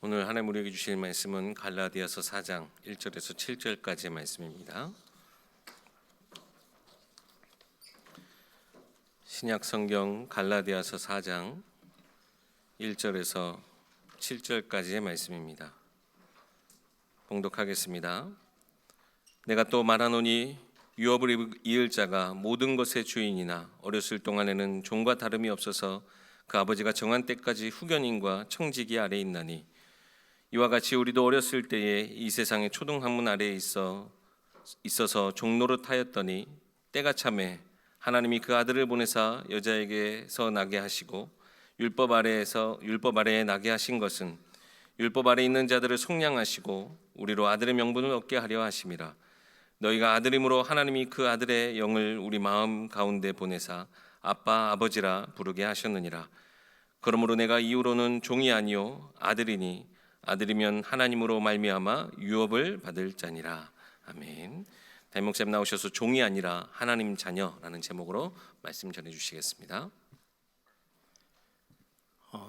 오늘 하나님 우리에게 주실 말씀은 갈라디아서 4장 1절에서 7절까지의 말씀입니다. 신약 성경 갈라디아서 4장 1절에서 7절까지의 말씀입니다. 봉독하겠습니다. 내가 또 말하노니 유업을 이을 자가 모든 것의 주인이나 어렸을 동안에는 종과 다름이 없어서 그 아버지가 정한 때까지 후견인과 청지기 아래에 있나니 이와 같이 우리도 어렸을 때에 이 세상의 초등 학문 아래에 있어서 종노릇하였더니 때가 차매 하나님이 그 아들을 보내사 여자에게서 나게 하시고 율법 아래에 나게 하신 것은 율법 아래에 있는 자들을 속량하시고 우리로 아들의 명분을 얻게 하려 하심이라. 너희가 아들임으로 하나님이 그 아들의 영을 우리 마음 가운데 보내사 아빠 아버지라 부르게 하셨느니라. 그러므로 내가 이후로는 종이 아니요 아들이니 아들이면 하나님으로 말미암아 유업을 받을 자니라. 아멘. 담임 목사님 나오셔서 종이 아니라 하나님 자녀라는 제목으로 말씀 전해 주시겠습니다.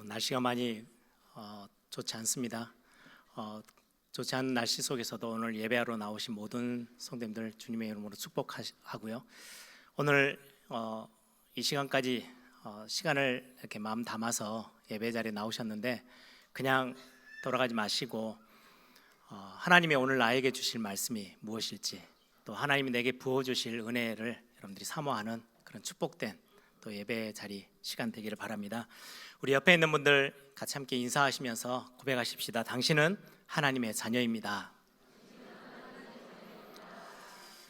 날씨가 많이 좋지 않습니다. 좋지 않은 날씨 속에서도 오늘 예배하러 나오신 모든 성도님들 주님의 이름으로 축복하고요. 오늘 이 시간까지 시간을 이렇게 마음 담아서 예배 자리에 나오셨는데 그냥 돌아가지 마시고 하나님이 오늘 나에게 주실 말씀이 무엇일지, 또 하나님이 내게 부어주실 은혜를 여러분들이 사모하는 그런 축복된 또 예배 자리 시간 되기를 바랍니다. 우리 옆에 있는 분들 같이 함께 인사하시면서 고백하십시다. 당신은 하나님의 자녀입니다.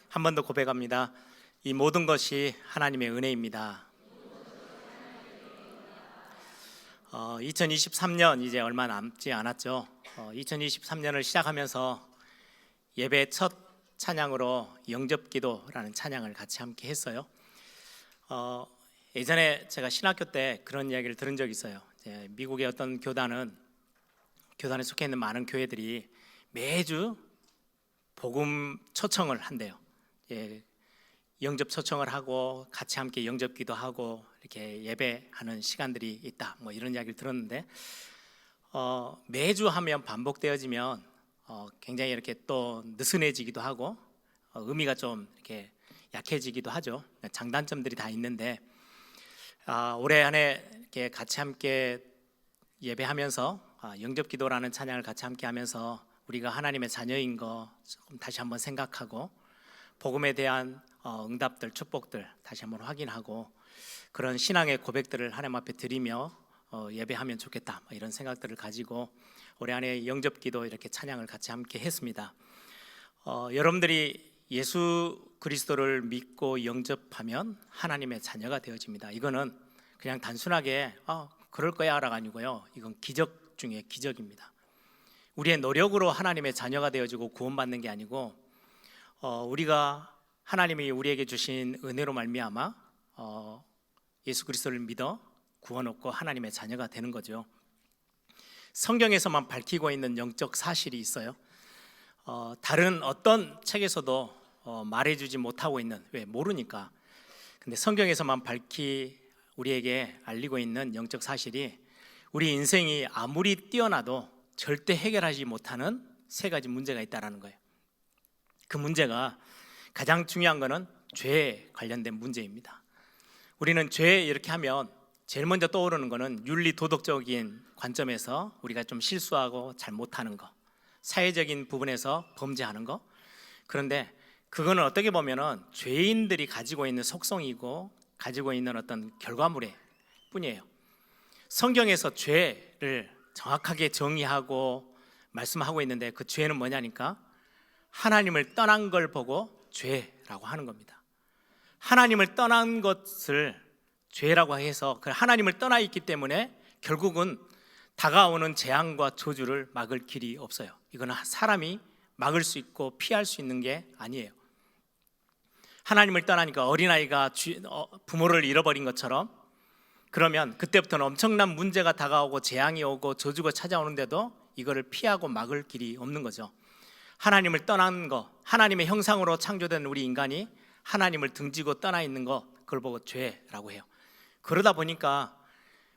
한 번 더 고백합니다. 이 모든 것이 하나님의 은혜입니다. 2023년 이제 얼마 남지 않았죠. 2023년을 시작하면서 예배 첫 찬양으로 영접기도라는 찬양을 같이 함께 했어요. 예전에 제가 신학교 때 그런 이야기를 들은 적이 있어요. 미국의 어떤 교단에 속해 있는 많은 교회들이 매주 복음 초청을 한대요. 영접 초청을 하고 같이 함께 영접기도 하고 이렇게 예배하는 시간들이 있다. 뭐 이런 이야기를 들었는데 매주 하면 반복되어지면 굉장히 이렇게 또 느슨해지기도 하고 의미가 좀 이렇게 약해지기도 하죠. 장단점들이 다 있는데 올해 한 해 이렇게 같이 함께 예배하면서 영접기도라는 찬양을 같이 함께 하면서 우리가 하나님의 자녀인 거 조금 다시 한번 생각하고 복음에 대한 응답들, 축복들 다시 한번 확인하고 그런 신앙의 고백들을 하나님 앞에 드리며 예배하면 좋겠다 이런 생각들을 가지고 올해 안에 영접기도 이렇게 찬양을 같이 함께 했습니다. 여러분들이 예수 그리스도를 믿고 영접하면 하나님의 자녀가 되어집니다. 이거는 그냥 단순하게 그럴 거야 라가 아니고요, 이건 기적 중에 기적입니다. 우리의 노력으로 하나님의 자녀가 되어지고 구원받는 게 아니고 우리가 하나님이 우리에게 주신 은혜로 말미암아 예수 그리스도를 믿어 구원 얻고 하나님의 자녀가 되는 거죠. 성경에서만 밝히고 있는 영적 사실이 있어요. 다른 어떤 책에서도 말해주지 못하고 있는, 왜? 모르니까. 근데 성경에서만 우리에게 알리고 있는 영적 사실이 우리 인생이 아무리 뛰어나도 절대 해결하지 못하는 세 가지 문제가 있다는 거예요. 그 문제가 가장 중요한 거는 죄에 관련된 문제입니다. 우리는 죄 이렇게 하면 제일 먼저 떠오르는 거는 윤리 도덕적인 관점에서 우리가 좀 실수하고 잘못하는 거, 사회적인 부분에서 범죄하는 거. 그런데 그거는 어떻게 보면은 죄인들이 가지고 있는 속성이고 가지고 있는 어떤 결과물일 뿐이에요. 성경에서 죄를 정확하게 정의하고 말씀하고 있는데 그 죄는 뭐냐니까 하나님을 떠난 걸 보고 죄라고 하는 겁니다. 하나님을 떠난 것을 죄라고 해서 하나님을 떠나 있기 때문에 결국은 다가오는 재앙과 저주를 막을 길이 없어요. 이거는 사람이 막을 수 있고 피할 수 있는 게 아니에요. 하나님을 떠나니까 어린아이가 부모를 잃어버린 것처럼, 그러면 그때부터는 엄청난 문제가 다가오고 재앙이 오고 저주가 찾아오는데도 이거를 피하고 막을 길이 없는 거죠. 하나님을 떠난 거, 하나님의 형상으로 창조된 우리 인간이 하나님을 등지고 떠나 있는 거, 그걸 보고 죄라고 해요. 그러다 보니까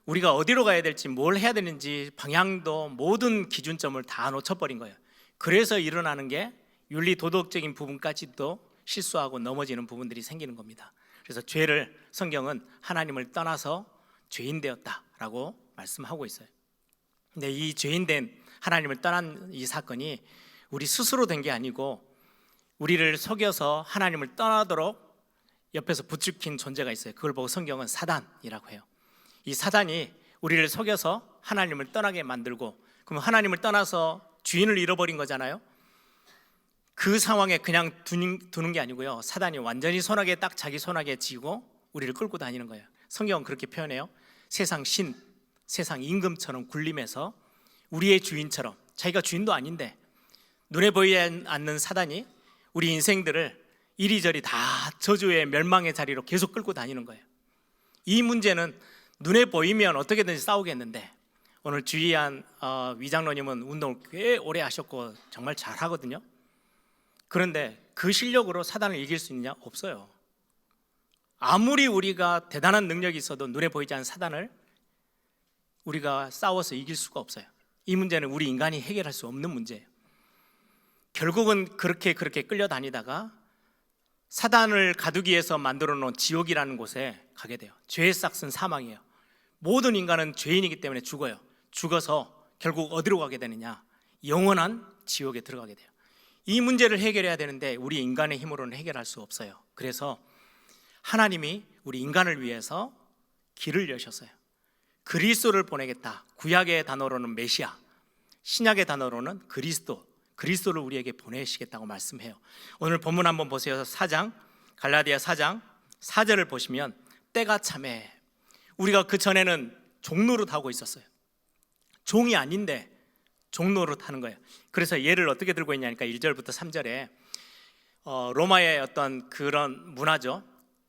우리가 어디로 가야 될지 뭘 해야 되는지 방향도 모든 기준점을 다 놓쳐버린 거예요. 그래서 일어나는 게 윤리 도덕적인 부분까지도 실수하고 넘어지는 부분들이 생기는 겁니다. 그래서 죄를 성경은 하나님을 떠나서 죄인 되었다라고 말씀하고 있어요. 근데 이 죄인 된 하나님을 떠난 이 사건이 우리 스스로 된 게 아니고 우리를 속여서 하나님을 떠나도록 옆에서 부추긴 존재가 있어요. 그걸 보고 성경은 사단이라고 해요. 이 사단이 우리를 속여서 하나님을 떠나게 만들고, 그럼 하나님을 떠나서 주인을 잃어버린 거잖아요. 그 상황에 그냥 두는 게 아니고요, 사단이 완전히 손아귀에 딱 자기 손아귀에 쥐고 우리를 끌고 다니는 거예요. 성경은 그렇게 표현해요. 세상 신, 세상 임금처럼 군림해서 우리의 주인처럼, 자기가 주인도 아닌데 눈에 보이지 않는 사단이 우리 인생들을 이리저리 다 저주의 멸망의 자리로 계속 끌고 다니는 거예요. 이 문제는 눈에 보이면 어떻게든지 싸우겠는데, 오늘 주희한 위장로님은 운동을 꽤 오래 하셨고 정말 잘하거든요. 그런데 그 실력으로 사단을 이길 수 있냐? 없어요. 아무리 우리가 대단한 능력이 있어도 눈에 보이지 않는 사단을 우리가 싸워서 이길 수가 없어요. 이 문제는 우리 인간이 해결할 수 없는 문제예요. 결국은 그렇게 끌려다니다가 사단을 가두기 위해서 만들어 놓은 지옥이라는 곳에 가게 돼요. 죄의 싹은 사망이에요. 모든 인간은 죄인이기 때문에 죽어요. 죽어서 결국 어디로 가게 되느냐? 영원한 지옥에 들어가게 돼요. 이 문제를 해결해야 되는데 우리 인간의 힘으로는 해결할 수 없어요. 그래서 하나님이 우리 인간을 위해서 길을 여셨어요. 그리스도를 보내겠다. 구약의 단어로는 메시아, 신약의 단어로는 그리스도를 우리에게 보내시겠다고 말씀해요. 오늘 본문 한번 보세요. 4장, 갈라디아 4장 4절을 보시면 때가 참에, 우리가 그 전에는 종노릇 하고 있었어요. 종이 아닌데 종노릇 하는 거예요. 그래서 예를 어떻게 들고 있냐니까 1절부터 3절에 로마의 어떤 그런 문화죠.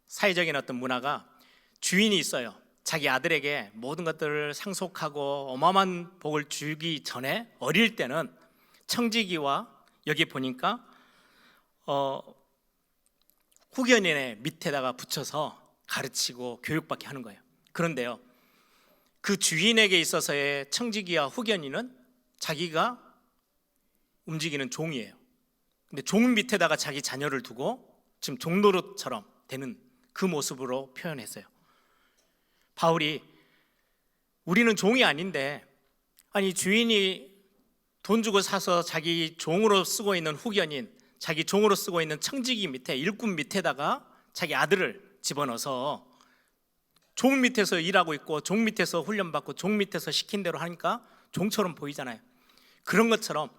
사회적인 어떤 문화가 주인이 있어요. 자기 아들에게 모든 것들을 상속하고 어마어마한 복을 주기 전에 어릴 때는 청지기와, 여기 보니까 후견인의 밑에다가 붙여서 가르치고 교육받게 하는 거예요. 그런데요, 그 주인에게 있어서의 청지기와 후견인은 자기가 움직이는 종이에요. 근데 종 밑에다가 자기 자녀를 두고 지금 종노릇처럼 되는 그 모습으로 표현했어요. 바울이 우리는 종이 아닌데, 아니 주인이 돈 주고 사서 자기 종으로 쓰고 있는 후견인, 자기 종으로 쓰고 있는 청지기 밑에, 일꾼 밑에다가 자기 아들을 집어넣어서 종 밑에서 일하고 있고 종 밑에서 훈련받고 종 밑에서 시킨 대로 하니까 종처럼 보이잖아요. 그런 것처럼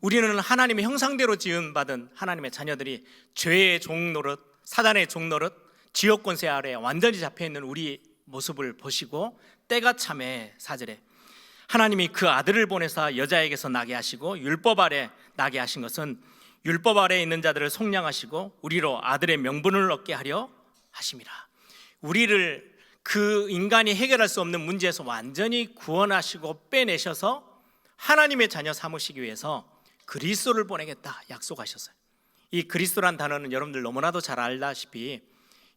우리는 하나님의 형상대로 지음받은 하나님의 자녀들이 죄의 종노릇, 사단의 종노릇, 지옥 권세 아래 완전히 잡혀있는 우리 모습을 보시고 때가 참에 4절에 하나님이 그 아들을 보내사 여자에게서 나게 하시고 율법 아래 나게 하신 것은 율법 아래에 있는 자들을 속량하시고 우리로 아들의 명분을 얻게 하려 하심이라. 우리를 그 인간이 해결할 수 없는 문제에서 완전히 구원하시고 빼내셔서 하나님의 자녀 삼으시기 위해서 그리스도를 보내겠다 약속하셨어요. 이 그리스도란 단어는 여러분들 너무나도 잘 알다시피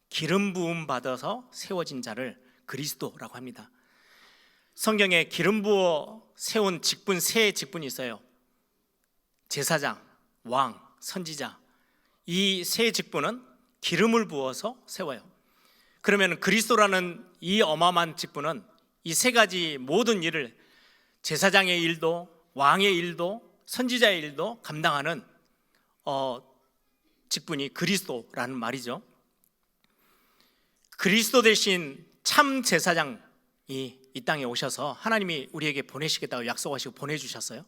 기름 부음 받아서 세워진 자를 그리스도라고 합니다. 성경에 기름 부어 세운 직분, 세 직분이 있어요. 제사장, 왕, 선지자. 이 세 직분은 기름을 부어서 세워요. 그러면 그리스도라는 이 어마어마한 직분은 이 세 가지 모든 일을, 제사장의 일도 왕의 일도 선지자의 일도 감당하는 직분이 그리스도라는 말이죠. 그리스도 대신 참 제사장이 이 땅에 오셔서 하나님이 우리에게 보내시겠다고 약속하시고 보내주셨어요.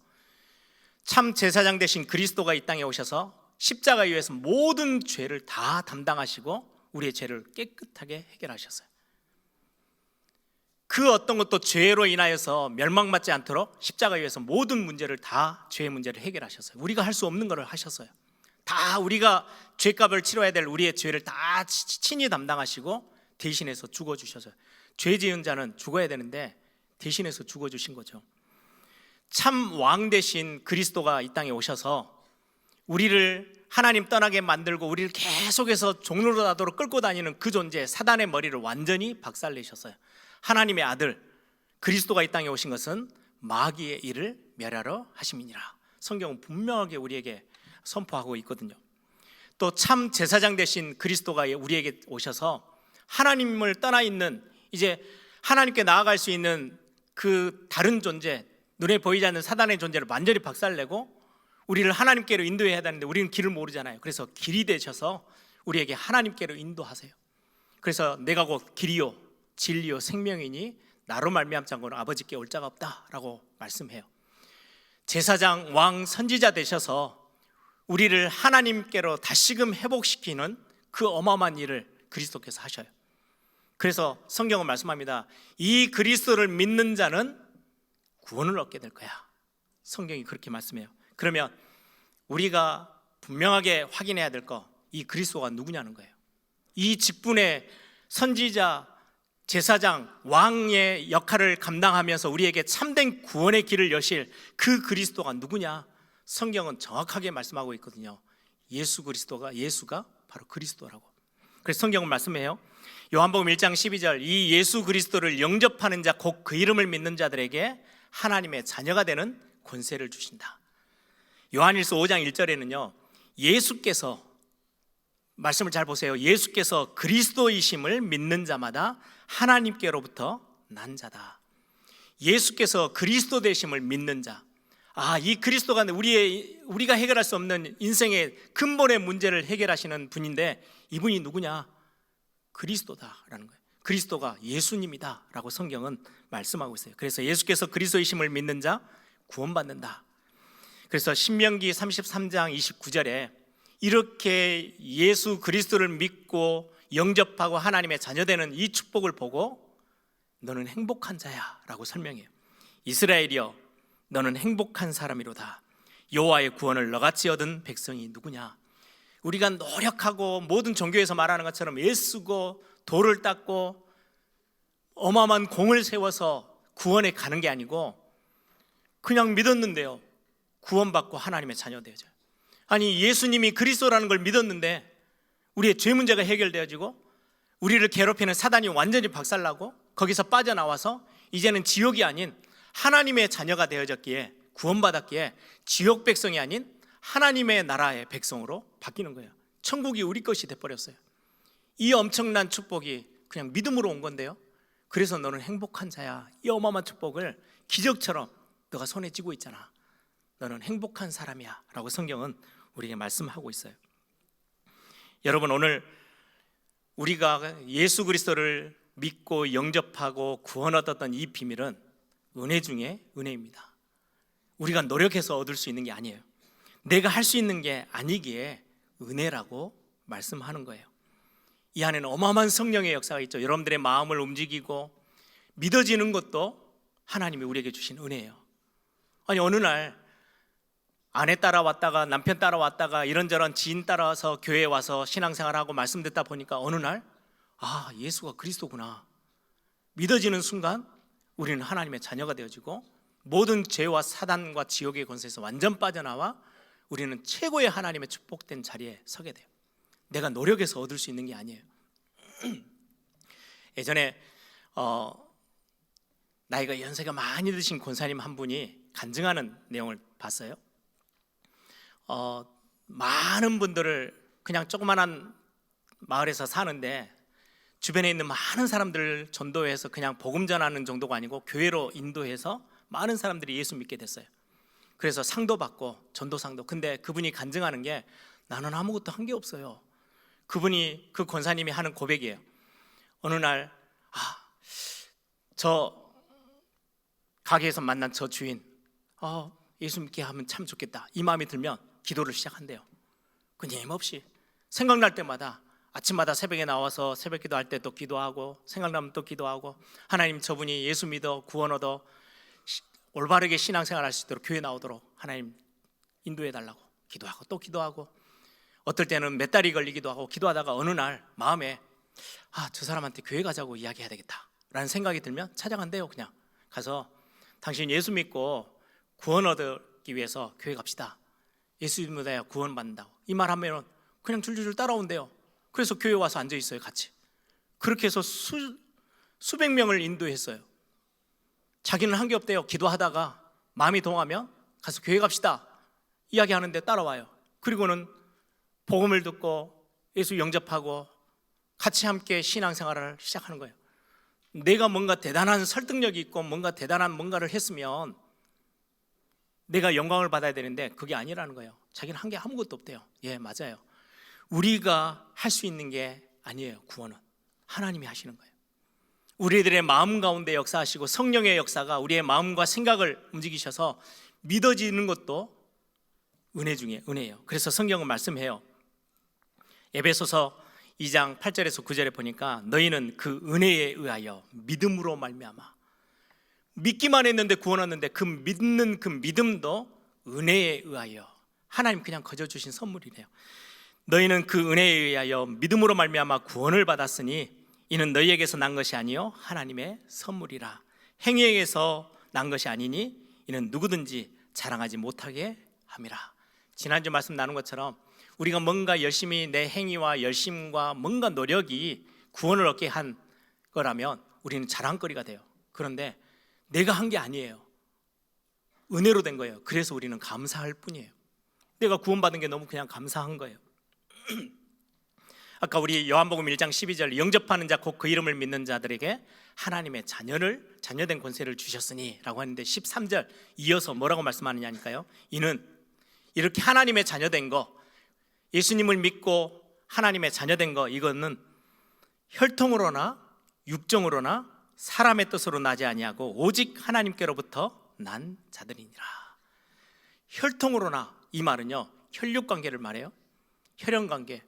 참 제사장 대신 그리스도가 이 땅에 오셔서 십자가 위에서 모든 죄를 다 담당하시고 우리의 죄를 깨끗하게 해결하셨어요. 그 어떤 것도 죄로 인하여서 멸망받지 않도록 십자가 위에서 모든 문제를 다, 죄의 문제를 해결하셨어요. 우리가 할 수 없는 것을 하셨어요. 다 우리가 죄값을 치러야 될 우리의 죄를 다 친히 담당하시고 대신해서 죽어주셔서, 죄 지은 자는 죽어야 되는데 대신해서 죽어주신 거죠. 참 왕 대신 그리스도가 이 땅에 오셔서 우리를 하나님 떠나게 만들고 우리를 계속해서 종로로 하도록 끌고 다니는 그 존재, 사단의 머리를 완전히 박살내셨어요. 하나님의 아들, 그리스도가 이 땅에 오신 것은 마귀의 일을 멸하러 하심이니라. 성경은 분명하게 우리에게 선포하고 있거든요. 또 참 제사장 되신 그리스도가 우리에게 오셔서 하나님을 떠나 있는, 이제 하나님께 나아갈 수 있는 그 다른 존재, 눈에 보이지 않는 사단의 존재를 완전히 박살내고 우리를 하나님께로 인도해야 되는데 우리는 길을 모르잖아요. 그래서 길이 되셔서 우리에게 하나님께로 인도하세요. 그래서 내가 곧 길이요 진리요 생명이니 나로 말미암지 않고는 아버지께 올 자가 없다라고 말씀해요. 제사장, 왕, 선지자 되셔서 우리를 하나님께로 다시금 회복시키는 그 어마어마한 일을 그리스도께서 하셔요. 그래서 성경은 말씀합니다. 이 그리스도를 믿는 자는 구원을 얻게 될 거야. 성경이 그렇게 말씀해요. 그러면 우리가 분명하게 확인해야 될 거, 이 그리스도가 누구냐는 거예요. 이 직분의 선지자, 제사장, 왕의 역할을 감당하면서 우리에게 참된 구원의 길을 여실 그 그리스도가 누구냐? 성경은 정확하게 말씀하고 있거든요. 예수가 바로 그리스도라고. 그래서 성경은 말씀해요. 요한복음 1장 12절, 이 예수 그리스도를 영접하는 자, 곧 그 이름을 믿는 자들에게 하나님의 자녀가 되는 권세를 주신다. 요한일서 5장 1절에는요, 예수께서, 말씀을 잘 보세요. 예수께서 그리스도이심을 믿는 자마다 하나님께로부터 난 자다. 예수께서 그리스도 되심을 믿는 자, 이 그리스도가 우리가 해결할 수 없는 인생의 근본의 문제를 해결하시는 분인데, 이분이 누구냐? 그리스도다라는 거예요. 그리스도가 예수님이다 라고 성경은 말씀하고 있어요. 그래서 예수께서 그리스도이심을 믿는 자 구원받는다. 그래서 신명기 33장 29절에 이렇게 예수 그리스도를 믿고 영접하고 하나님의 자녀되는 이 축복을 보고 너는 행복한 자야 라고 설명해요. 이스라엘이여 너는 행복한 사람이로다. 여호와의 구원을 너같이 얻은 백성이 누구냐? 우리가 노력하고 모든 종교에서 말하는 것처럼 애쓰고 돌을 닦고 어마어마한 공을 세워서 구원에 가는 게 아니고 그냥 믿었는데요, 구원받고 하나님의 자녀 되어져요. 아니, 예수님이 그리스도라는 걸 믿었는데 우리의 죄 문제가 해결되어지고 우리를 괴롭히는 사단이 완전히 박살나고 거기서 빠져나와서 이제는 지옥이 아닌 하나님의 자녀가 되어졌기에, 구원받았기에 지옥 백성이 아닌 하나님의 나라의 백성으로 바뀌는 거예요. 천국이 우리 것이 돼버렸어요. 이 엄청난 축복이 그냥 믿음으로 온 건데요, 그래서 너는 행복한 자야. 이 어마어마한 축복을 기적처럼 너가 손에 쥐고 있잖아. 너는 행복한 사람이야 라고 성경은 우리에게 말씀하고 있어요. 여러분, 오늘 우리가 예수 그리스도를 믿고 영접하고 구원 얻었던 이 비밀은 은혜 중에 은혜입니다. 우리가 노력해서 얻을 수 있는 게 아니에요. 내가 할 수 있는 게 아니기에 은혜라고 말씀하는 거예요. 이 안에는 어마어마한 성령의 역사가 있죠. 여러분들의 마음을 움직이고 믿어지는 것도 하나님이 우리에게 주신 은혜예요. 아니, 어느 날 아내 따라왔다가 남편 따라왔다가 이런저런 지인 따라와서 교회에 와서 신앙생활하고 말씀 듣다 보니까 어느 날 예수가 그리스도구나 믿어지는 순간 우리는 하나님의 자녀가 되어지고 모든 죄와 사단과 지옥의 권세에서 완전 빠져나와 우리는 최고의 하나님의 축복된 자리에 서게 돼요. 내가 노력해서 얻을 수 있는 게 아니에요. 예전에 나이가 연세가 많이 드신 권사님 한 분이 간증하는 내용을 봤어요. 많은 분들을, 그냥 조그만한 마을에서 사는데 주변에 있는 많은 사람들을 전도해서 그냥 복음 전하는 정도가 아니고 교회로 인도해서 많은 사람들이 예수 믿게 됐어요. 그래서 상도 받고 전도상도. 근데 그분이 간증하는 게, 나는 아무것도 한 게 없어요. 그분이, 그 권사님이 하는 고백이에요. 어느 날 저 가게에서 만난 저 주인, 예수 믿게 하면 참 좋겠다, 이 마음이 들면 기도를 시작한대요. 끊임없이 생각날 때마다 아침마다 새벽에 나와서 새벽 기도할 때 또 기도하고, 생각나면 또 기도하고, 하나님 저분이 예수 믿어 구원 얻어 올바르게 신앙생활 할 수 있도록 교회 나오도록 하나님 인도해 달라고 기도하고 또 기도하고, 어떨 때는 몇 달이 걸리기도 하고, 기도하다가 어느 날 마음에 저 사람한테 교회 가자고 이야기해야 되겠다 라는 생각이 들면 찾아간대요. 그냥 가서 당신 예수 믿고 구원 얻기 위해서 교회 갑시다, 예수 믿어야 구원 받는다고 이 말 하면 그냥 줄줄줄 따라온대요. 그래서 교회 와서 앉아 있어요, 같이. 그렇게 해서 수백 명을 인도했어요. 자기는 한 게 없대요. 기도하다가 마음이 동하면 가서 교회 갑시다 이야기하는데 따라와요. 그리고는 복음을 듣고 예수 영접하고 같이 함께 신앙생활을 시작하는 거예요. 내가 뭔가 대단한 설득력이 있고 뭔가 대단한 뭔가를 했으면 내가 영광을 받아야 되는데 그게 아니라는 거예요. 자기는 한 게 아무것도 없대요. 예, 맞아요. 우리가 할 수 있는 게 아니에요. 구원은 하나님이 하시는 거예요. 우리들의 마음 가운데 역사하시고 성령의 역사가 우리의 마음과 생각을 움직이셔서 믿어지는 것도 은혜 중에 은혜예요. 그래서 성경은 말씀해요. 에베소서 2장 8절에서 9절에 보니까 너희는 그 은혜에 의하여 믿음으로 말미암아, 믿기만 했는데 구원 얻는데 그 믿는 그 믿음도 은혜에 의하여, 하나님 그냥 거저 주신 선물이래요. 너희는 그 은혜에 의하여 믿음으로 말미암아 구원을 받았으니 이는 너희에게서 난 것이 아니요 하나님의 선물이라. 행위에게서 난 것이 아니니 이는 누구든지 자랑하지 못하게 함이라. 지난주 말씀 나눈 것처럼 우리가 뭔가 열심히 내 행위와 열심과 뭔가 노력이 구원을 얻게 한 거라면 우리는 자랑거리가 돼요. 그런데 내가 한 게 아니에요. 은혜로 된 거예요. 그래서 우리는 감사할 뿐이에요. 내가 구원받은 게 너무 그냥 감사한 거예요. 아까 우리 요한복음 1장 12절 영접하는 자 곧 그 이름을 믿는 자들에게 하나님의 자녀된 권세를 주셨으니 라고 하는데 13절 이어서 뭐라고 말씀하느냐니까요. 이는 이렇게 하나님의 자녀된 거, 예수님을 믿고 하나님의 자녀된 거, 이거는 혈통으로나 육정으로나 사람의 뜻으로 나지 아니하고 오직 하나님께로부터 난 자들이니라. 혈통으로나, 이 말은요 혈육관계를 말해요. 혈연관계.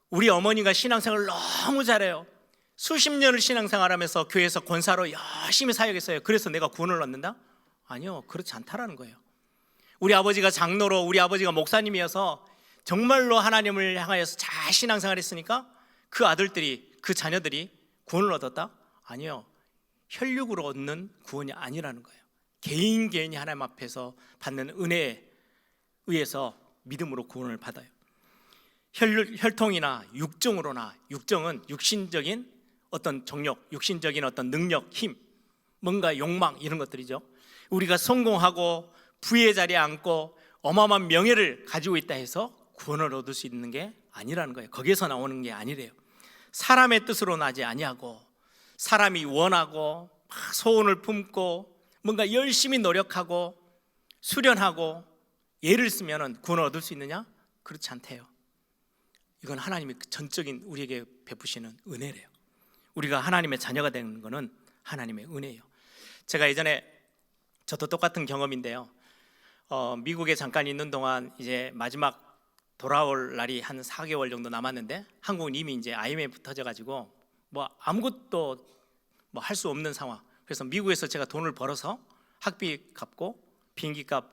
우리 어머니가 신앙생활을 너무 잘해요. 수십 년을 신앙생활하면서 교회에서 권사로 열심히 사역했어요. 그래서 내가 구원을 얻는다? 아니요, 그렇지 않다라는 거예요. 우리 아버지가 장로로, 우리 아버지가 목사님이어서 정말로 하나님을 향하여서 잘 신앙생활했으니까 그 아들들이, 그 자녀들이 구원을 얻었다? 아니요, 혈육으로 얻는 구원이 아니라는 거예요. 개인이 하나님 앞에서 받는 은혜에 의해서 믿음으로 구원을 받아요. 혈통이나 육정으로나, 육정은 육신적인 어떤 정욕, 육신적인 어떤 능력, 힘, 뭔가 욕망, 이런 것들이죠. 우리가 성공하고 부의 자리에 앉고 어마어마한 명예를 가지고 있다 해서 구원을 얻을 수 있는 게 아니라는 거예요. 거기에서 나오는 게 아니래요. 사람의 뜻으로 나지 아니하고, 사람이 원하고 막 소원을 품고 뭔가 열심히 노력하고 수련하고 예를 쓰면 구원을 얻을 수 있느냐? 그렇지 않대요. 이건 하나님이 전적인 우리에게 베푸시는 은혜래요. 우리가 하나님의 자녀가 되는 것은 하나님의 은혜예요. 제가 예전에 저도 똑같은 경험인데요. 미국에 잠깐 있는 동안 이제 마지막 돌아올 날이 한 4개월 정도 남았는데 한국은 이미 이제 IMF 터져가지고 뭐 아무것도 뭐 할 수 없는 상황. 그래서 미국에서 제가 돈을 벌어서 학비 갚고 비행기값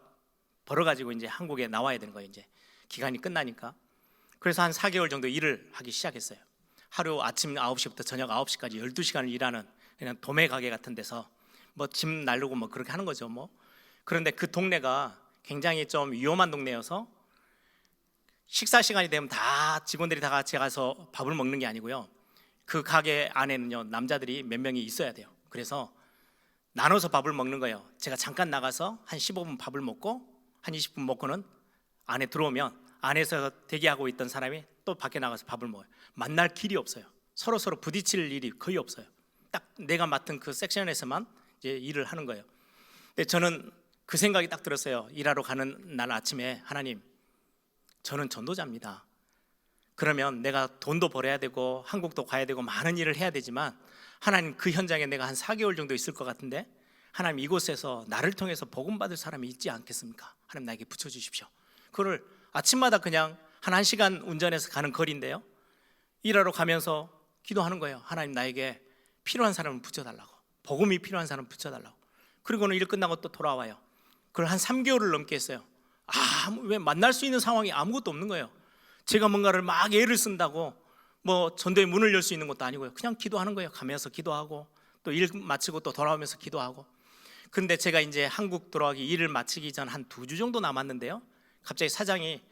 벌어가지고 이제 한국에 나와야 되는 거예요. 이제 기간이 끝나니까. 그래서 한 4개월 정도 일을 하기 시작했어요. 하루 아침 9시부터 저녁 9시까지 12시간을 일하는 그냥 도매 가게 같은 데서 뭐 짐 나르고 뭐 그렇게 하는 거죠. 뭐. 그런데 그 동네가 굉장히 좀 위험한 동네여서 식사 시간이 되면 다 직원들이 다 같이 가서 밥을 먹는 게 아니고요. 그 가게 안에는요 남자들이 몇 명이 있어야 돼요. 그래서 나눠서 밥을 먹는 거예요. 제가 잠깐 나가서 한 15분 밥을 먹고 한 20분 먹고는 안에 들어오면 안에서 대기하고 있던 사람이 또 밖에 나가서 밥을 먹어요. 만날 길이 없어요. 서로 부딪힐 일이 거의 없어요. 딱 내가 맡은 그 섹션에서만 이제 일을 하는 거예요. 근데 저는 그 생각이 딱 들었어요. 일하러 가는 날 아침에, 하나님, 저는 전도자입니다. 그러면 내가 돈도 벌어야 되고 한국도 가야 되고 많은 일을 해야 되지만 하나님, 그 현장에 내가 한 4개월 정도 있을 것 같은데 하나님, 이곳에서 나를 통해서 복음 받을 사람이 있지 않겠습니까? 하나님, 나에게 붙여주십시오. 그거를 아침마다 그냥 한 1시간 운전해서 가는 거리인데요, 일하러 가면서 기도하는 거예요. 하나님, 나에게 필요한 사람을 붙여달라고, 복음이 필요한 사람을 붙여달라고. 그리고는 일 끝나고 또 돌아와요. 그걸 한 3개월을 넘게 했어요. 왜 만날 수 있는 상황이 아무것도 없는 거예요. 제가 뭔가를 막 애를 쓴다고 뭐 전도의 문을 열 수 있는 것도 아니고요. 그냥 기도하는 거예요. 가면서 기도하고 또 일 마치고 또 돌아오면서 기도하고. 근데 제가 이제 한국 돌아가기, 일을 마치기 전 한 2주 정도 남았는데요, 갑자기 사장이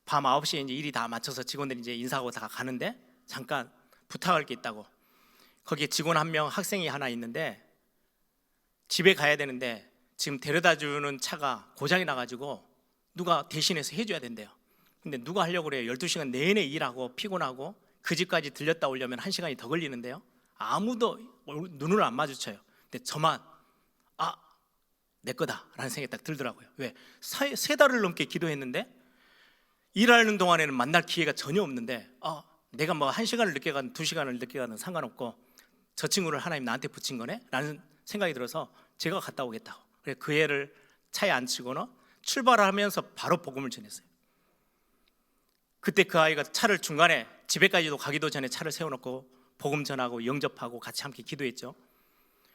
밤 9시에 이제 일이 다 마쳐서 직원들이 이제 인사하고 다 가는데 잠깐 부탁할 게 있다고. 거기에 직원 한 명, 학생이 하나 있는데 집에 가야 되는데 지금 데려다주는 차가 고장이 나가지고 누가 대신해서 해줘야 된대요. 근데 누가 하려고 그래요? 12시간 내내 일하고 피곤하고 그 집까지 들렸다 오려면 1시간이 더 걸리는데요. 아무도 눈을 안 마주쳐요. 근데 저만 내 거다라는 생각이 딱 들더라고요. 왜? 3달을 넘게 기도했는데 일하는 동안에는 만날 기회가 전혀 없는데 내가 뭐 1시간을 늦게 가든 2시간을 늦게 가든 상관없고 저 친구를 하나님 나한테 붙인 거네? 라는 생각이 들어서 제가 갔다 오겠다고. 그래서 그 애를 차에 앉히고는 출발을 하면서 바로 복음을 전했어요. 그때 그 아이가 차를 중간에 집에까지도 가기도 전에 차를 세워놓고 복음 전하고 영접하고 같이 함께 기도했죠.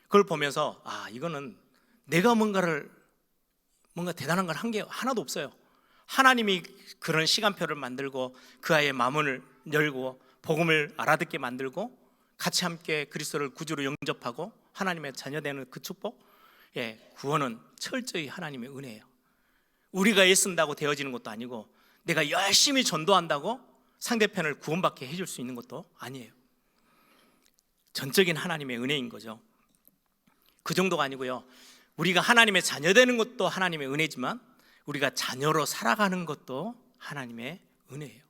그걸 보면서 이거는 내가 뭔가 대단한 걸 한 게 하나도 없어요. 하나님이 그런 시간표를 만들고 그 아이의 마음을 열고 복음을 알아듣게 만들고 같이 함께 그리스도를 구주로 영접하고 하나님의 자녀되는 그 축복, 구원은 철저히 하나님의 은혜예요. 우리가 애쓴다고 되어지는 것도 아니고 내가 열심히 전도한다고 상대편을 구원받게 해줄 수 있는 것도 아니에요. 전적인 하나님의 은혜인 거죠. 그 정도가 아니고요, 우리가 하나님의 자녀되는 것도 하나님의 은혜지만 우리가 자녀로 살아가는 것도 하나님의 은혜예요.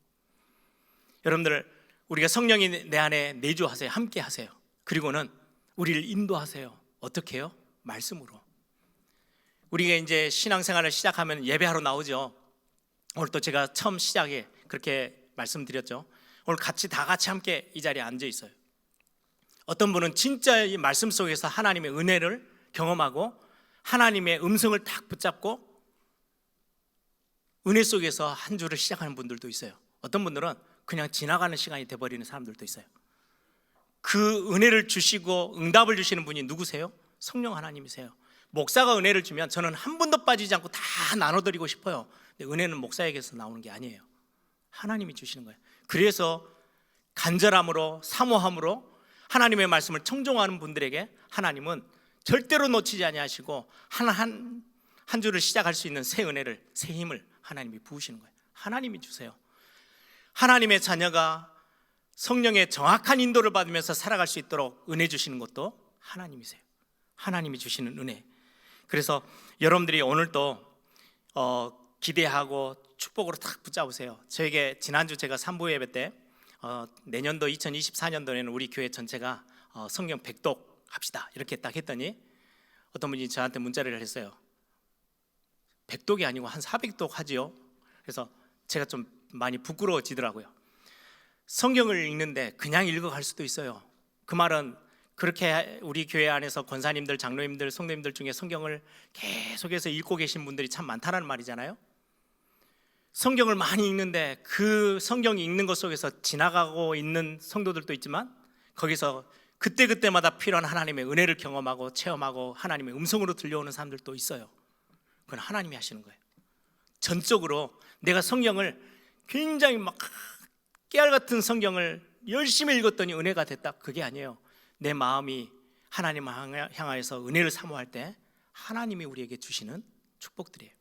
여러분들, 우리가 성령이 내 안에 내주하세요. 함께 하세요. 그리고는 우리를 인도하세요. 어떻게 해요? 말씀으로. 우리가 이제 신앙생활을 시작하면 예배하러 나오죠. 오늘 또 제가 처음 시작에 그렇게 말씀드렸죠. 오늘 다 같이 함께 이 자리에 앉아 있어요. 어떤 분은 진짜 이 말씀 속에서 하나님의 은혜를 경험하고 하나님의 음성을 딱 붙잡고 은혜 속에서 한 주를 시작하는 분들도 있어요. 어떤 분들은 그냥 지나가는 시간이 돼버리는 사람들도 있어요. 그 은혜를 주시고 응답을 주시는 분이 누구세요? 성령 하나님이세요. 목사가 은혜를 주면 저는 한 분도 빠지지 않고 다 나눠드리고 싶어요. 근데 은혜는 목사에게서 나오는 게 아니에요. 하나님이 주시는 거예요. 그래서 간절함으로 사모함으로 하나님의 말씀을 청종하는 분들에게 하나님은 절대로 놓치지 아니하시고 한 주를 시작할 수 있는 새 은혜를, 새 힘을 하나님이 부으시는 거예요. 하나님이 주세요. 하나님의 자녀가 성령의 정확한 인도를 받으면서 살아갈 수 있도록 은혜 주시는 것도 하나님이세요. 하나님이 주시는 은혜. 그래서 여러분들이 오늘도 기대하고 축복으로 탁 붙잡으세요. 저에게 지난주 제가 3부 예배 때 내년도 2024년도에는 우리 교회 전체가 성경 100독 합시다 이렇게 딱 했더니 어떤 분이 저한테 문자를 했어요. 100독이 아니고 한 400독 하지요. 그래서 제가 좀 많이 부끄러워지더라고요. 성경을 읽는데 그냥 읽어갈 수도 있어요. 그 말은 그렇게 우리 교회 안에서 권사님들, 장로님들, 성도님들 중에 성경을 계속해서 읽고 계신 분들이 참 많다는 말이잖아요. 성경을 많이 읽는데 그 성경 읽는 것 속에서 지나가고 있는 성도들도 있지만 거기서 그때그때마다 필요한 하나님의 은혜를 경험하고 체험하고 하나님의 음성으로 들려오는 사람들도 있어요. 그건 하나님이 하시는 거예요. 전적으로 내가 성경을 굉장히 막 깨알 같은 성경을 열심히 읽었더니 은혜가 됐다, 그게 아니에요. 내 마음이 하나님을 향하여서 은혜를 사모할 때 하나님이 우리에게 주시는 축복들이에요.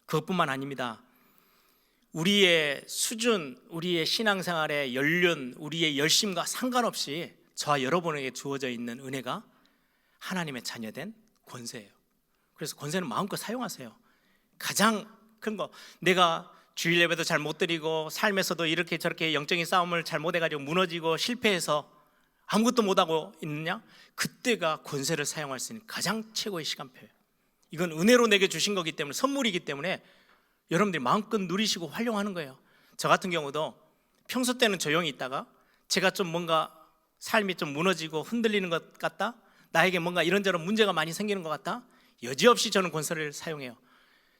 그것뿐만 아닙니다. 우리의 수준, 우리의 신앙생활의 연륜, 우리의 열심과 상관없이 저와 여러분에게 주어져 있는 은혜가 하나님의 자녀된 권세예요. 그래서 권세는 마음껏 사용하세요. 가장 큰 거, 내가 주일 예배도 잘 못 드리고 삶에서도 이렇게 저렇게 영적인 싸움을 잘못해가지고 무너지고 실패해서 아무것도 못하고 있느냐? 그때가 권세를 사용할 수 있는 가장 최고의 시간표예요. 이건 은혜로 내게 주신 거기 때문에, 선물이기 때문에 여러분들이 마음껏 누리시고 활용하는 거예요. 저 같은 경우도 평소 때는 조용히 있다가 제가 좀 뭔가 삶이 좀 무너지고 흔들리는 것 같다, 나에게 뭔가 이런저런 문제가 많이 생기는 것 같다, 여지없이 저는 권세를 사용해요.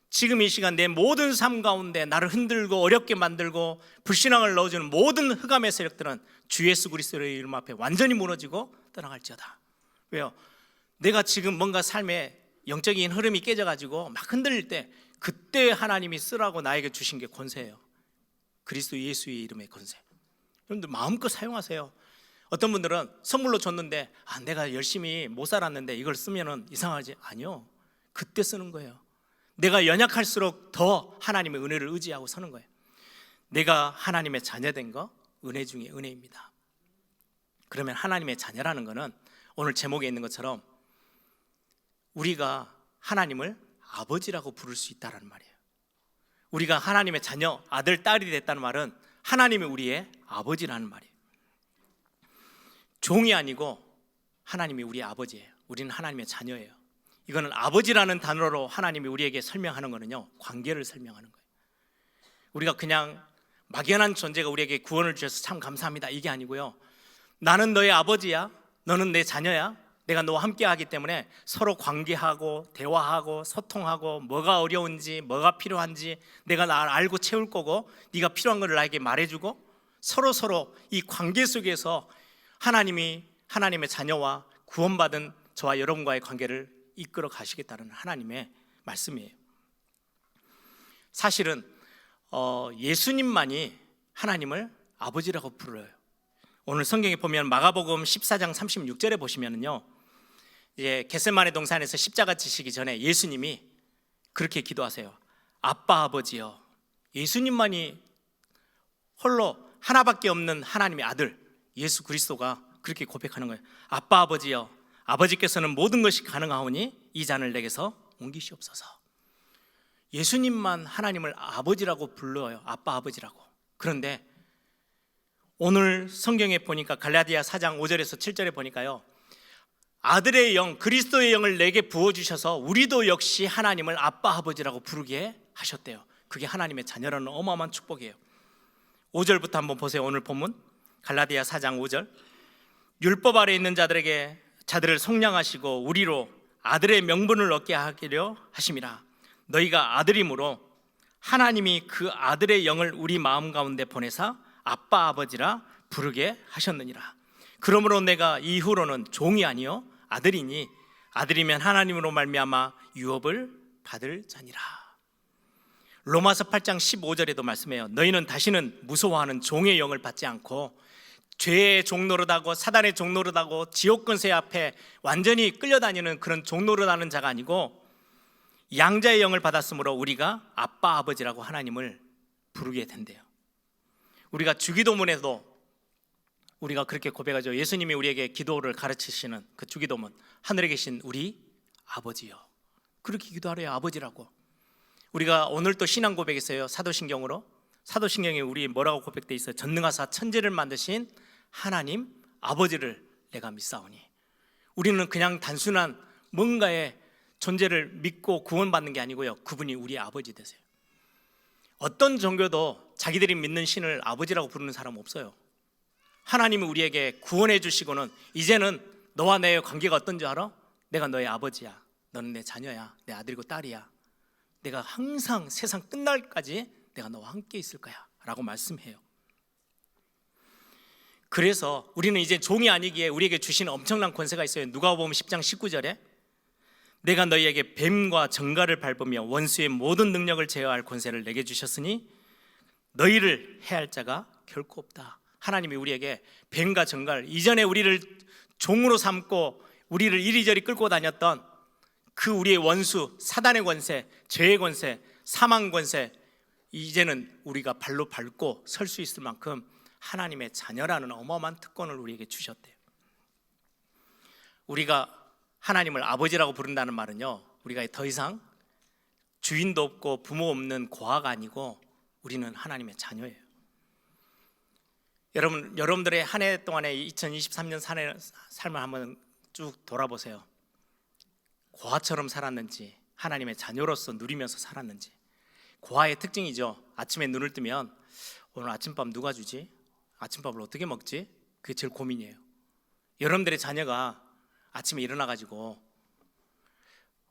지금 이 시간 내 모든 삶 가운데 나를 흔들고 어렵게 만들고 불신앙을 넣어주는 모든 흑암의 세력들은 주 예수 그리스도의 이름 앞에 완전히 무너지고 떠나갈지어다. 왜요? 내가 지금 뭔가 삶에 영적인 흐름이 깨져가지고 막 흔들릴 때 그때 하나님이 쓰라고 나에게 주신 게 권세예요. 그리스도 예수의 이름의 권세. 여러분들 마음껏 사용하세요. 어떤 분들은 선물로 줬는데 내가 열심히 못 살았는데 이걸 쓰면은 이상하지? 아니요, 그때 쓰는 거예요. 내가 연약할수록 더 하나님의 은혜를 의지하고 서는 거예요. 내가 하나님의 자녀된 거 은혜 중에 은혜입니다. 그러면 하나님의 자녀라는 거는 오늘 제목에 있는 것처럼 우리가 하나님을 아버지라고 부를 수 있다는 말이에요. 우리가 하나님의 자녀, 아들, 딸이 됐다는 말은 하나님이 우리의 아버지라는 말이에요. 종이 아니고 하나님이 우리의 아버지예요. 우리는 하나님의 자녀예요. 이거는 아버지라는 단어로 하나님이 우리에게 설명하는 거는요, 관계를 설명하는 거예요. 우리가 그냥 막연한 존재가 우리에게 구원을 주셔서 참 감사합니다, 이게 아니고요, 나는 너의 아버지야, 너는 내 자녀야, 내가 너와 함께 하기 때문에 서로 관계하고 대화하고 소통하고 뭐가 어려운지 뭐가 필요한지 내가 날 알고 채울 거고, 네가 필요한 걸 나에게 말해주고, 서로 이 관계 속에서 하나님이 하나님의 자녀와 구원받은 저와 여러분과의 관계를 이끌어 가시겠다는 하나님의 말씀이에요. 사실은 예수님만이 하나님을 아버지라고 부르요. 오늘 성경에 보면 마가복음 14장 36절에 보시면은요, 이제 겟세마네 동산에서 십자가 지시기 전에 예수님이 그렇게 기도하세요. 아빠 아버지여. 예수님만이 홀로 하나밖에 없는 하나님의 아들 예수 그리스도가 그렇게 고백하는 거예요. 아빠 아버지여, 아버지께서는 모든 것이 가능하오니 이 잔을 내게서 옮기시옵소서. 예수님만 하나님을 아버지라고 불러요. 아빠 아버지라고. 그런데 오늘 성경에 보니까 갈라디아 4장 5절에서 7절에 보니까요, 아들의 영, 그리스도의 영을 내게 부어주셔서 우리도 역시 하나님을 아빠 아버지라고 부르게 하셨대요. 그게 하나님의 자녀라는 어마어마한 축복이에요. 5절부터 한번 보세요. 오늘 본문 갈라디아 4장 5절. 율법 아래 있는 자들을 속량하시고 우리로 아들의 명분을 얻게 하기려 하심이라. 너희가 아들이므로 하나님이 그 아들의 영을 우리 마음 가운데 보내사 아빠 아버지라 부르게 하셨느니라. 그러므로 내가 이후로는 종이 아니요 아들이니 아들이면 하나님으로 말미암아 유업을 받을 자니라. 로마서 8장 15절에도 말씀해요. 너희는 다시는 무서워하는 종의 영을 받지 않고 죄의 종노릇하고 사단의 종노릇하고 지옥 권세 앞에 완전히 끌려다니는 그런 종노릇하는 자가 아니고 양자의 영을 받았으므로 우리가 아빠 아버지라고 하나님을 부르게 된대요. 우리가 주기도문에도 우리가 그렇게 고백하죠. 예수님이 우리에게 기도를 가르치시는 그 주기도문, 하늘에 계신 우리 아버지요, 그렇게 기도하래요. 아버지라고. 우리가 오늘 또 신앙 고백했어요. 사도신경으로. 사도신경에 우리 뭐라고 고백돼 있어요? 전능하사 천지를 만드신 하나님 아버지를 내가 믿사오니. 우리는 그냥 단순한 뭔가의 존재를 믿고 구원받는 게 아니고요, 그분이 우리 아버지 되세요. 어떤 종교도 자기들이 믿는 신을 아버지라고 부르는 사람 없어요. 하나님이 우리에게 구원해 주시고는 이제는 너와 나의 관계가 어떤지 알아? 내가 너의 아버지야, 너는 내 자녀야, 내 아들이고 딸이야, 내가 항상 세상 끝날까지 내가 너와 함께 있을 거야 라고 말씀해요. 그래서 우리는 이제 종이 아니기에 우리에게 주신 엄청난 권세가 있어요. 누가복음 10장 19절에 내가 너희에게 뱀과 정갈을 밟으며 원수의 모든 능력을 제어할 권세를 내게 주셨으니 너희를 해할 자가 결코 없다. 하나님이 우리에게 뱀과 정갈, 이전에 우리를 종으로 삼고 우리를 이리저리 끌고 다녔던 그 우리의 원수 사단의 권세, 죄의 권세, 사망 권세, 이제는 우리가 발로 밟고 설 수 있을 만큼 하나님의 자녀라는 어마어마한 특권을 우리에게 주셨대요. 우리가 하나님을 아버지라고 부른다는 말은요, 우리가 더 이상 주인도 없고 부모 없는 고아가 아니고 우리는 하나님의 자녀예요. 여러분들의 한 해 동안의 2023년 삶을 한번 쭉 돌아보세요. 고아처럼 살았는지 하나님의 자녀로서 누리면서 살았는지. 고아의 특징이죠. 아침에 눈을 뜨면 오늘 아침밥 누가 주지? 아침밥을 어떻게 먹지? 그게 제일 고민이에요. 여러분들의 자녀가 아침에 일어나가지고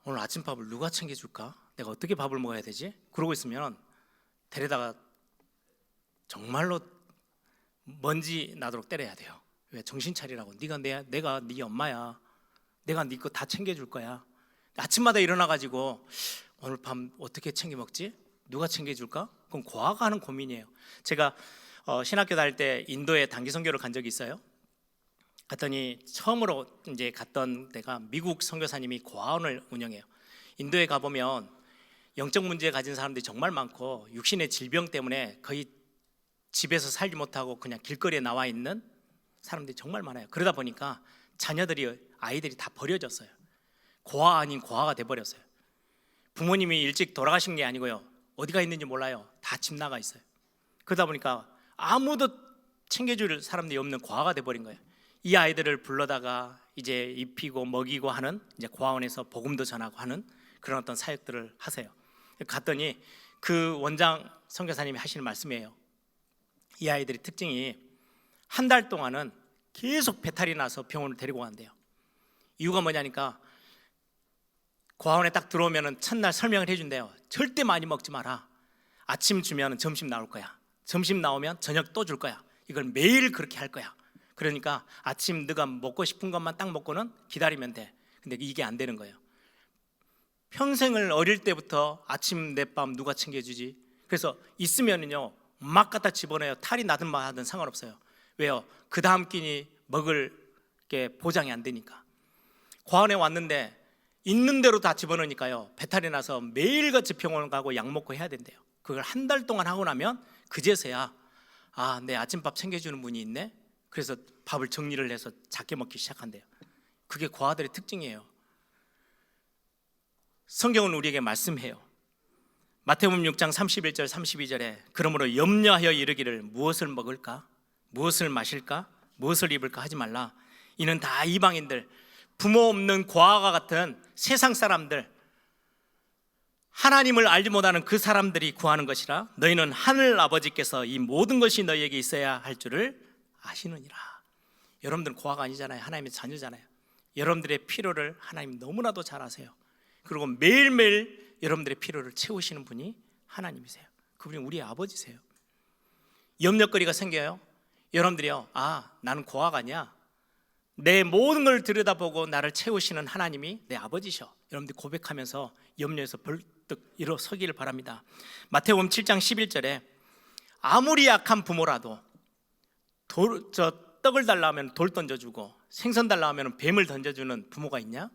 오늘 아침밥을 누가 챙겨줄까? 내가 어떻게 밥을 먹어야 되지? 그러고 있으면 데려다가 정말로 먼지 나도록 때려야 돼요. 왜? 정신 차리라고. 내가 네 엄마야. 내가 네 거 다 챙겨줄 거야. 아침마다 일어나가지고 오늘 밤 어떻게 챙겨 먹지? 누가 챙겨줄까? 그럼 고아가 하는 고민이에요. 제가 신학교 다닐 때 인도에 단기 선교를 간 적이 있어요. 갔더니 처음으로 이제 갔던 데가 미국 선교사님이 고아원을 운영해요. 인도에 가보면 영적 문제 가진 사람들이 정말 많고 육신의 질병 때문에 거의 집에서 살지 못하고 그냥 길거리에 나와 있는 사람들이 정말 많아요. 그러다 보니까 아이들이 다 버려졌어요. 고아 아닌 고아가 돼버렸어요. 부모님이 일찍 돌아가신 게 아니고요, 어디가 있는지 몰라요. 다 집 나가 있어요. 그러다 보니까 아무도 챙겨줄 사람들이 없는 고아가 돼버린 거예요. 이 아이들을 불러다가 이제 입히고 먹이고 하는, 이제 고아원에서 복음도 전하고 하는 그런 어떤 사역들을 하세요. 갔더니 그 원장 선교사님이 하시는 말씀이에요. 이 아이들의 특징이 한 달 동안은 계속 배탈이 나서 병원을 데리고 간대요. 이유가 뭐냐니까, 고아원에 딱 들어오면 첫날 설명을 해준대요. 절대 많이 먹지 마라. 아침 주면 점심 나올 거야. 점심 나오면 저녁 또 줄 거야. 이걸 매일 그렇게 할 거야. 그러니까 아침 네가 먹고 싶은 것만 딱 먹고는 기다리면 돼. 근데 이게 안 되는 거예요. 평생을 어릴 때부터 아침 내 밤 누가 챙겨주지? 그래서 있으면은요 막 갖다 집어넣어요. 탈이 나든 마든 상관없어요. 왜요? 그 다음 끼니 먹을 게 보장이 안 되니까. 고아원에 왔는데 있는 대로 다 집어넣으니까요 배탈이 나서 매일같이 병원 가고 약 먹고 해야 된대요. 그걸 한 달 동안 하고 나면 그제서야 내 아침밥 챙겨주는 분이 있네. 그래서 밥을 정리를 해서 작게 먹기 시작한대요. 그게 고아들의 특징이에요. 성경은 우리에게 말씀해요. 마태복음 6장 31절 32절에 그러므로 염려하여 이르기를 무엇을 먹을까? 무엇을 마실까? 무엇을 입을까? 하지 말라. 이는 다 이방인들, 부모 없는 고아와 같은 세상 사람들, 하나님을 알지 못하는 그 사람들이 구하는 것이라. 너희는 하늘 아버지께서 이 모든 것이 너희에게 있어야 할 줄을 아시느니라. 여러분들은 고아가 아니잖아요. 하나님의 자녀잖아요. 여러분들의 필요를 하나님 너무나도 잘 아세요. 그리고 매일매일 여러분들의 필요를 채우시는 분이 하나님이세요. 그분이 우리의 아버지세요. 염려거리가 생겨요. 여러분들이요, 나는 고아가 아니야. 내 모든 걸 들여다보고 나를 채우시는 하나님이 내 아버지셔. 여러분들 고백하면서 염려에서 벌떡 일어서기를 바랍니다. 마태복음 7장 11절에 아무리 약한 부모라도 떡을 달라 하면 돌 던져주고 생선 달라 하면 뱀을 던져주는 부모가 있냐?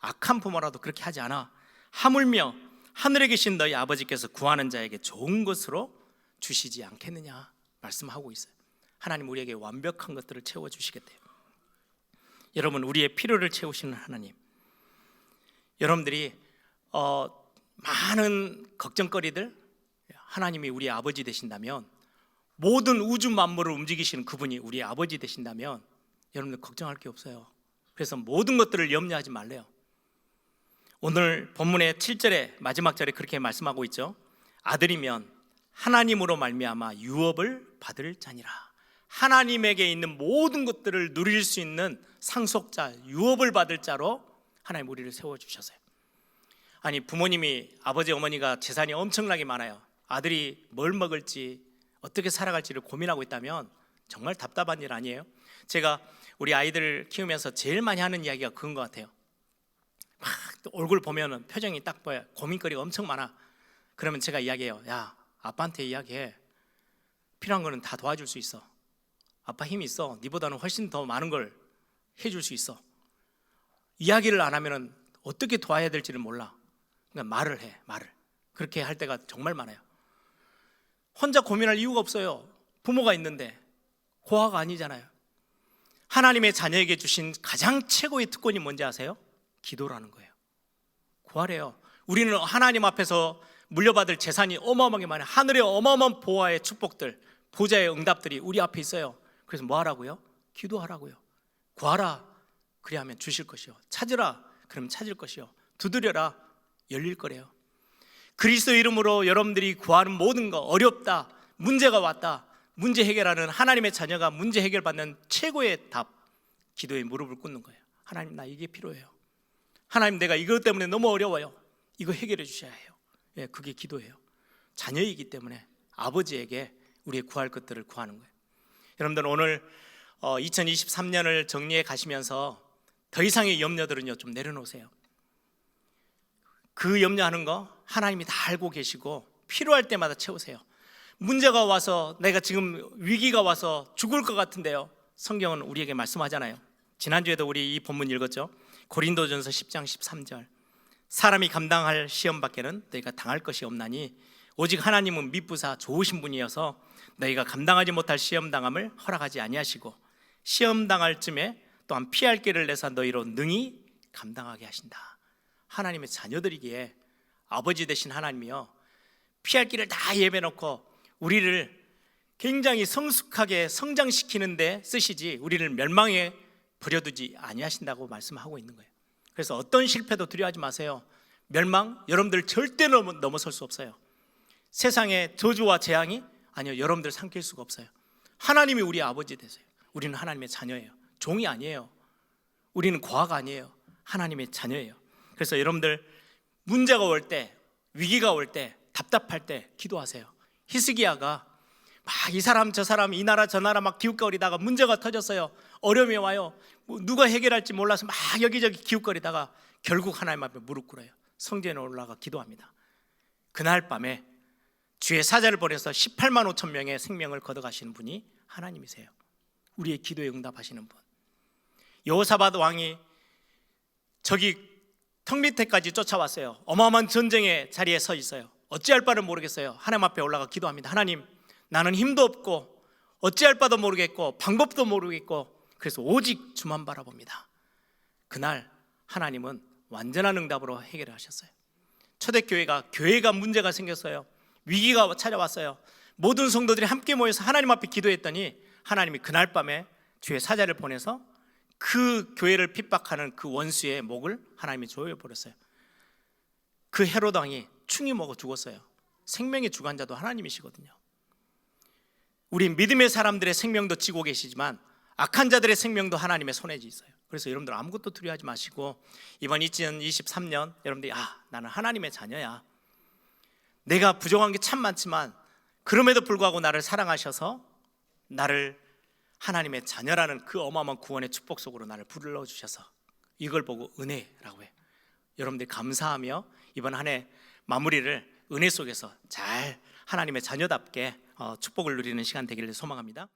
악한 부모라도 그렇게 하지 않아. 하물며 하늘에 계신 너희 아버지께서 구하는 자에게 좋은 것으로 주시지 않겠느냐 말씀하고 있어요. 하나님 우리에게 완벽한 것들을 채워주시겠대요. 여러분, 우리의 필요를 채우시는 하나님, 여러분들이 많은 걱정거리들, 하나님이 우리의 아버지 되신다면, 모든 우주 만물을 움직이시는 그분이 우리의 아버지 되신다면 여러분들 걱정할 게 없어요. 그래서 모든 것들을 염려하지 말래요. 오늘 본문의 7절에 마지막 절에 그렇게 말씀하고 있죠. 아들이면 하나님으로 말미암아 유업을 받을 자니라. 하나님에게 있는 모든 것들을 누릴 수 있는 상속자, 유업을 받을 자로 하나님 우리를 세워주셨어요. 아니, 부모님이, 아버지 어머니가 재산이 엄청나게 많아요. 아들이 뭘 먹을지 어떻게 살아갈지를 고민하고 있다면 정말 답답한 일 아니에요? 제가 우리 아이들을 키우면서 제일 많이 하는 이야기가 그건 것 같아요. 막 얼굴 보면은 표정이 딱 보여. 고민거리가 엄청 많아. 그러면 제가 이야기해요. 야, 아빠한테 이야기해. 필요한 거는 다 도와줄 수 있어. 아빠 힘이 있어. 니보다는 훨씬 더 많은 걸 해줄 수 있어. 이야기를 안 하면은 어떻게 도와야 될지를 몰라. 그러니까 말을 해. 말을. 그렇게 할 때가 정말 많아요. 혼자 고민할 이유가 없어요. 부모가 있는데. 고아가 아니잖아요. 하나님의 자녀에게 주신 가장 최고의 특권이 뭔지 아세요? 기도라는 거예요. 구하래요. 우리는 하나님 앞에서 물려받을 재산이 어마어마하게 많아요. 하늘의 어마어마한 보화의 축복들, 보좌의 응답들이 우리 앞에 있어요. 그래서 뭐 하라고요? 기도하라고요. 구하라, 그리하면 주실 것이요. 찾으라, 그러면 찾을 것이요. 두드려라, 열릴 거래요. 그리스도 이름으로 여러분들이 구하는 모든 거, 어렵다, 문제가 왔다, 문제 해결하는 하나님의 자녀가 문제 해결받는 최고의 답, 기도에 무릎을 꿇는 거예요. 하나님, 나 이게 필요해요. 하나님, 내가 이것 때문에 너무 어려워요. 이거 해결해 주셔야 해요. 예, 그게 기도예요. 자녀이기 때문에 아버지에게 우리의 구할 것들을 구하는 거예요. 여러분들, 오늘 2023년을 정리해 가시면서 더 이상의 염려들은요 좀 내려놓으세요. 그 염려하는 거 하나님이 다 알고 계시고 필요할 때마다 채우세요. 문제가 와서, 내가 지금 위기가 와서 죽을 것 같은데요, 성경은 우리에게 말씀하잖아요. 지난주에도 우리 이 본문 읽었죠. 고린도전서 10장 13절. 사람이 감당할 시험 밖에는 너희가 당할 것이 없나니 오직 하나님은 미쁘사 좋으신 분이어서 너희가 감당하지 못할 시험 당함을 허락하지 아니하시고 시험 당할 쯤에 또한 피할 길을 내사 너희로 능히 감당하게 하신다. 하나님의 자녀들이기에 아버지 되신 하나님이요, 피할 길을 다 예배놓고 우리를 굉장히 성숙하게 성장시키는 데 쓰시지 우리를 멸망에 버려두지 아니하신다고 말씀하고 있는 거예요. 그래서 어떤 실패도 두려워하지 마세요. 멸망 여러분들 절대 넘어설 수 없어요. 세상의 저주와 재앙이 아니요, 여러분들 삼킬 수가 없어요. 하나님이 우리 아버지 되세요. 우리는 하나님의 자녀예요. 종이 아니에요. 우리는 과가 아니에요. 하나님의 자녀예요. 그래서 여러분들 문제가 올 때, 위기가 올 때, 답답할 때 기도하세요. 히스기야가 막 이 사람 저 사람 이 나라 저 나라 막 기웃거리다가 문제가 터졌어요. 어려움이 와요. 뭐 누가 해결할지 몰라서 막 여기저기 기웃거리다가 결국 하나님 앞에 무릎 꿇어요. 성전에 올라가 기도합니다. 그날 밤에 주의 사자를 보내서 18만 5천 명의 생명을 걷어가시는 분이 하나님이세요. 우리의 기도에 응답하시는 분. 여호사밧 왕이 저기 턱 밑에까지 쫓아왔어요. 어마어마한 전쟁의 자리에 서 있어요. 어찌할 바를 모르겠어요. 하나님 앞에 올라가 기도합니다. 하나님, 나는 힘도 없고 어찌할 바도 모르겠고 방법도 모르겠고 그래서 오직 주만 바라봅니다. 그날 하나님은 완전한 응답으로 해결을 하셨어요. 초대교회가 문제가 생겼어요. 위기가 찾아왔어요. 모든 성도들이 함께 모여서 하나님 앞에 기도했더니 하나님이 그날 밤에 주의 사자를 보내서 그 교회를 핍박하는 그 원수의 목을 하나님이 조여버렸어요. 그 헤롯 왕이 충이 먹어 죽었어요. 생명의 주관자도 하나님이시거든요. 우리 믿음의 사람들의 생명도 쥐고 계시지만 악한 자들의 생명도 하나님의 손에 있어요. 그래서 여러분들 아무것도 두려워하지 마시고 이번 2023년 여러분들이 나는 하나님의 자녀야. 내가 부족한 게 참 많지만 그럼에도 불구하고 나를 사랑하셔서 나를 하나님의 자녀라는 그 어마어마한 구원의 축복 속으로 나를 불러주셔서 이걸 보고 은혜라고 해요. 여러분들이 감사하며 이번 한 해 마무리를 은혜 속에서 잘 하나님의 자녀답게 축복을 누리는 시간 되기를 소망합니다.